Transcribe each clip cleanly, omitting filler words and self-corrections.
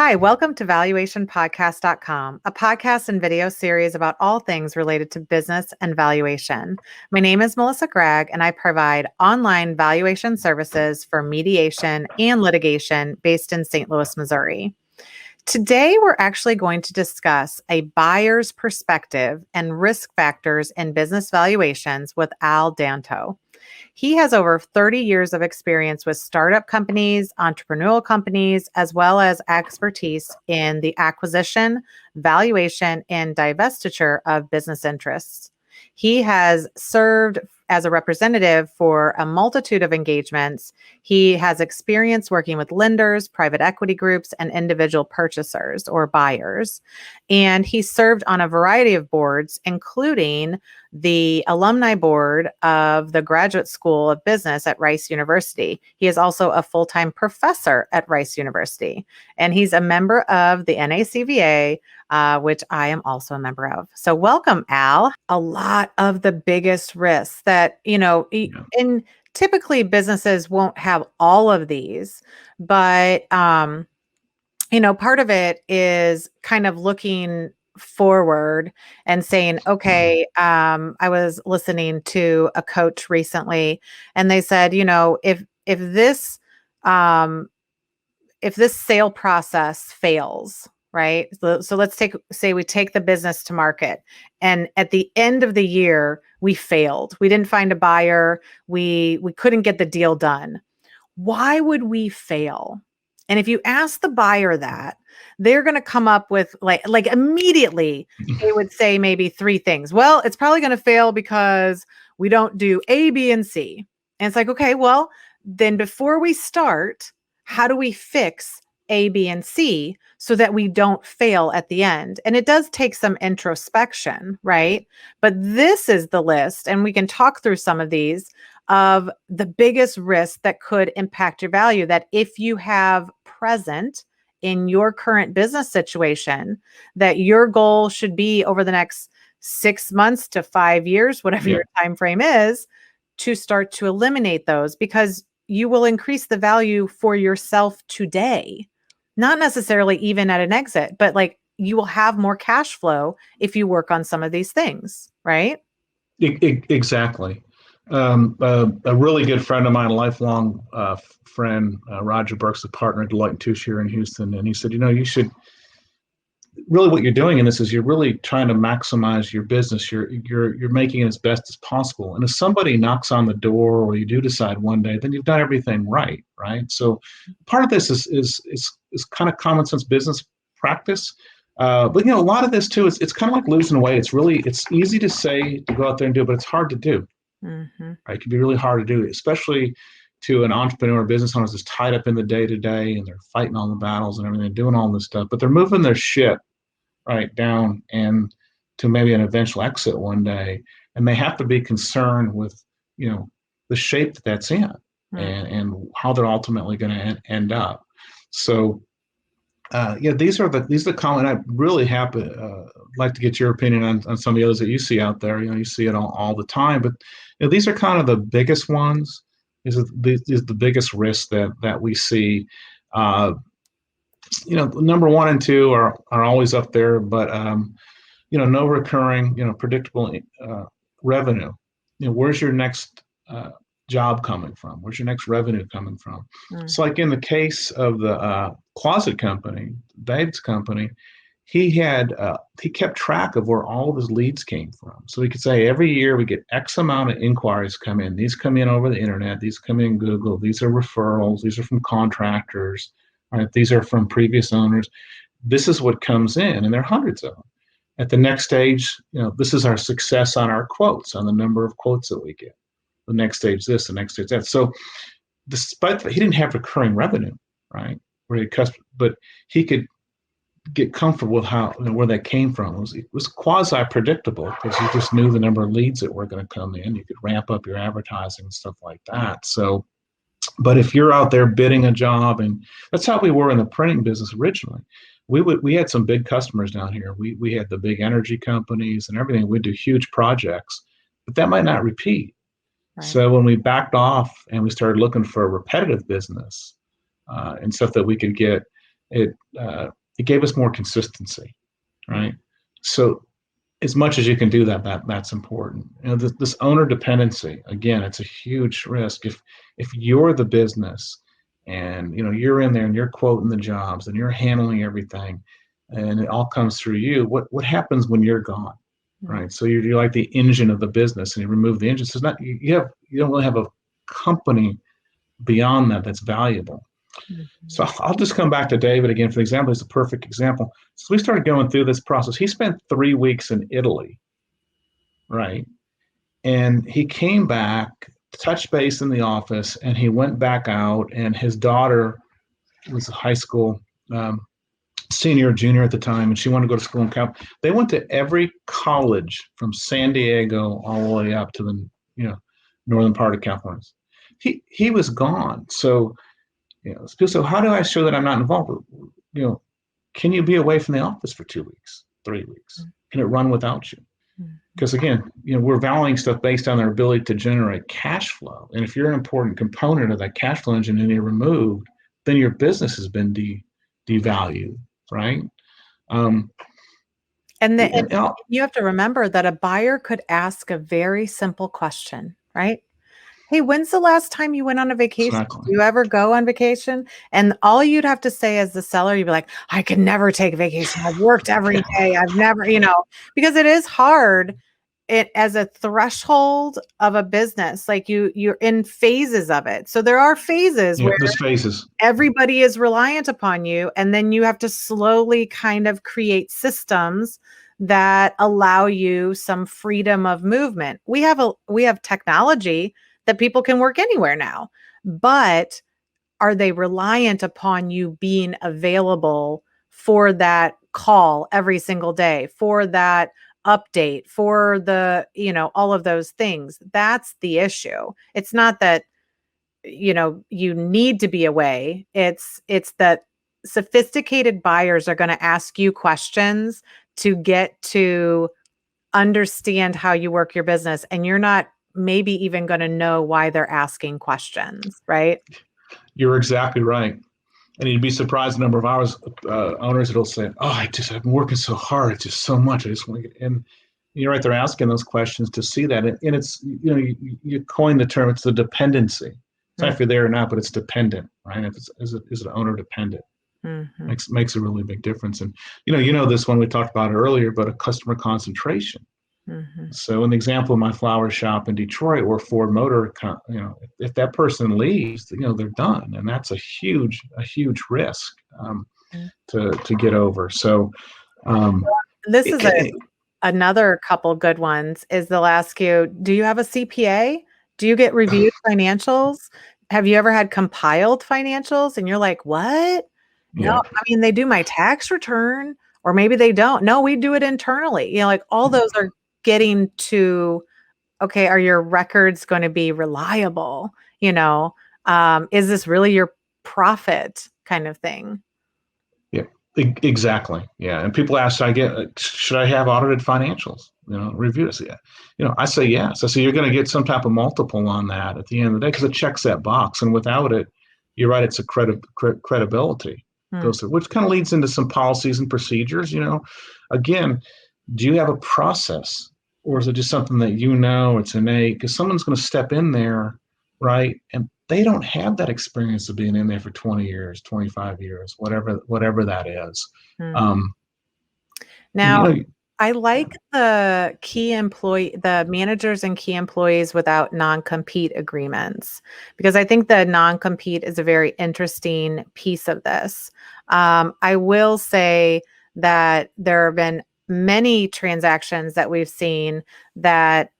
Hi, welcome to valuationpodcast.com, a podcast and video series about all things related to business and valuation. My name is Melissa Gragg, and I provide online valuation services for mediation and litigation based in St. Louis, Missouri. Today, we're actually going to discuss a buyer's perspective and risk factors in business valuations with Al Danto. He has over 30 years of experience with startup companies, entrepreneurial companies, as well as expertise in the acquisition, valuation, and divestiture of business interests. He has served as a representative for a multitude of engagements. He has experience working with lenders, private equity groups, and individual purchasers or buyers. And he served on a variety of boards, including the alumni board of the Graduate School of Business at Rice University. He is also a full-time professor at Rice University, and he's a member of the NACVA, which I am also a member of. So welcome, Al. A lot of the biggest risks that, in typically businesses won't have all of these, but, part of it is kind of looking forward and saying, okay, I was listening to a coach recently, and they said, if this sale process fails, right? So let's say we take the business to market, and at the end of the year, we failed. We didn't find a buyer. We couldn't get the deal done. Why would we fail? And if you ask the buyer that, they're going to come up with like immediately, they would say maybe three things. Well, it's probably going to fail because we don't do A, B, and C. And it's like, okay, well, then before we start, how do we fix A, B, and C so that we don't fail at the end? And it does take some introspection, right? But this is the list, and we can talk through some of these of the biggest risks that could impact your value, that if you have present in your current business situation, that your goal should be over the next 6 months to 5 years, whatever your time frame is, to start to eliminate those, because you will increase the value for yourself today, not necessarily even at an exit, but like you will have more cash flow if you work on some of these things, right? Exactly. A really good friend of mine, a lifelong friend, Roger Burks, a partner at Deloitte & Touche here in Houston, and he said, you should really, what you're doing in this is you're really trying to maximize your business. You're making it as best as possible. And if somebody knocks on the door, or you do decide one day, then you've done everything right, right? So part of this is kind of common sense business practice. But a lot of this too, it's kind of like losing weight. It's easy to say to go out there and do, but it's hard to do. Mm-hmm. Right? It can be really hard to do, especially to an entrepreneur, business owner that's tied up in the day-to-day, and they're fighting all the battles and everything, doing all this stuff, but they're moving their ship right down and to maybe an eventual exit one day, and they have to be concerned with the shape that's in, and how they're ultimately going to end up. So these are the common. I really like to get your opinion on some of the others that you see out there. You see it all the time, but these are kind of the biggest ones. These are the biggest risks that we see. Number 1 and 2 are always up there, but no recurring, predictable revenue. Where's your next job coming from? Where's your next revenue coming from? So like in the case of the closet company, Dave's company, he kept track of where all of his leads came from. So he could say every year we get X amount of inquiries come in. These come in over the internet. These come in Google. These are referrals. These are from contractors. Right? These are from previous owners. This is what comes in, and there are hundreds of them. At the next stage, this is our success on our quotes, on the number of quotes that we get. The next stage this, the next stage that. So despite that, he didn't have recurring revenue, right? But he could get comfortable with where that came from. It was quasi predictable, because you just knew the number of leads that were going to come in. You could ramp up your advertising and stuff like that. So, but if you're out there bidding a job, and that's how we were in the printing business originally. We had some big customers down here. We had the big energy companies and everything. We'd do huge projects, but that might not repeat. Right. So when we backed off and we started looking for a repetitive business and stuff that we could get it gave us more consistency, right? So as much as you can do that's important. This owner dependency, again, it's a huge risk. If you're the business and you're in there and you're quoting the jobs and you're handling everything and it all comes through you, what happens when you're gone? Right. So you're like the engine of the business, and you remove the engine. So it's not you don't really have a company beyond that's valuable. So I'll just come back to David again for the example. He's a perfect example. So we started going through this process. He spent 3 weeks in Italy, right? And he came back, touched base in the office, and he went back out. And his daughter was a high school senior or junior at the time, and she wanted to go to school in Cal. They went to every college from San Diego all the way up to the northern part of California. He was gone. So so how do I show that I'm not involved? Can you be away from the office for 2 weeks, 3 weeks? Can it run without you? Because again, we're valuing stuff based on their ability to generate cash flow. And if you're an important component of that cash flow engine and you're removed, then your business has been devalued, right? And you have to remember that a buyer could ask a very simple question, right? Hey, when's the last time you went on a vacation? Exactly. Do you ever go on vacation? And all you'd have to say as the seller, you'd be like, I can never take vacation. I've worked every day. I've never, because it is hard as a threshold of a business. Like you're in phases of it. So there are phases where there's phases. Everybody is reliant upon you. And then you have to slowly kind of create systems that allow you some freedom of movement. We have technology that people can work anywhere now, but are they reliant upon you being available for that call every single day, for that update, for the, all of those things? That's the issue. It's not that, you need to be away. It's that sophisticated buyers are going to ask you questions to get to understand how you work your business, and you're not maybe even going to know why they're asking questions, right? You're exactly right. And you'd be surprised the number of hours owners that'll say, I've been working so hard. It's just so much. I just want to get in. You're right. They're asking those questions to see that. And it's, you coined the term, it's the dependency. It's not if you're there or not, but it's dependent, right? Is it owner dependent? Makes a really big difference. And, this one we talked about earlier, but a customer concentration. So in the example of my flower shop in Detroit, where Ford Motor, if that person leaves, they're done, and that's a huge risk to get over. So this is another couple good ones. Is they'll ask you, do you have a CPA? Do you get reviewed financials? Have you ever had compiled financials? And you're like, what? No, I mean, they do my tax return, or maybe they don't. No, we do it internally. Like all those are getting to, okay, are your records going to be reliable? Is this really your profit kind of thing? Yeah, exactly. Yeah. And people ask, should I have audited financials? Review this. Yeah. I say yes. I say you're going to get some type of multiple on that at the end of the day, because it checks that box. And without it, you're right, it's a credibility goes through, which kind of leads into some policies and procedures. Again, do you have a process, or is it just something that it's innate? Because someone's going to step in there, right, and they don't have that experience of being in there for 20 years, 25 years, whatever that is. Now, I like the the managers and key employees without non-compete agreements, because I think the non-compete is a very interesting piece of this. I will say that there have been many transactions that we've seen that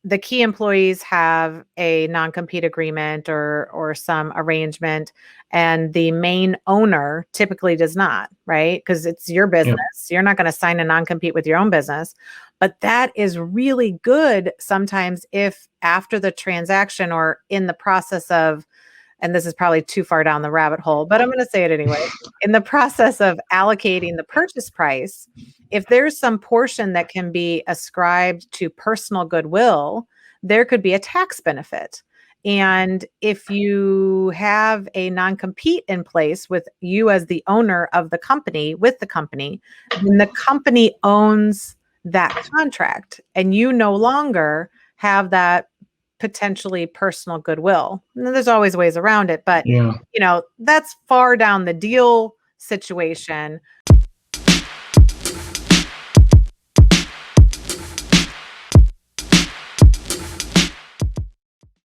the key employees have a non-compete agreement or some arrangement, and the main owner typically does not, right? Because it's your business. You're not going to sign a non-compete with your own business. But that is really good sometimes if after the transaction or in the process of, and this is probably too far down the rabbit hole, but I'm going to say it anyway, in the process of allocating the purchase price, if there's some portion that can be ascribed to personal goodwill, there could be a tax benefit. And if you have a non-compete in place with you as the owner of the company, with the company, then the company owns that contract and you no longer have that potentially personal goodwill. And there's always ways around it, but Yeah. that's far down the deal situation.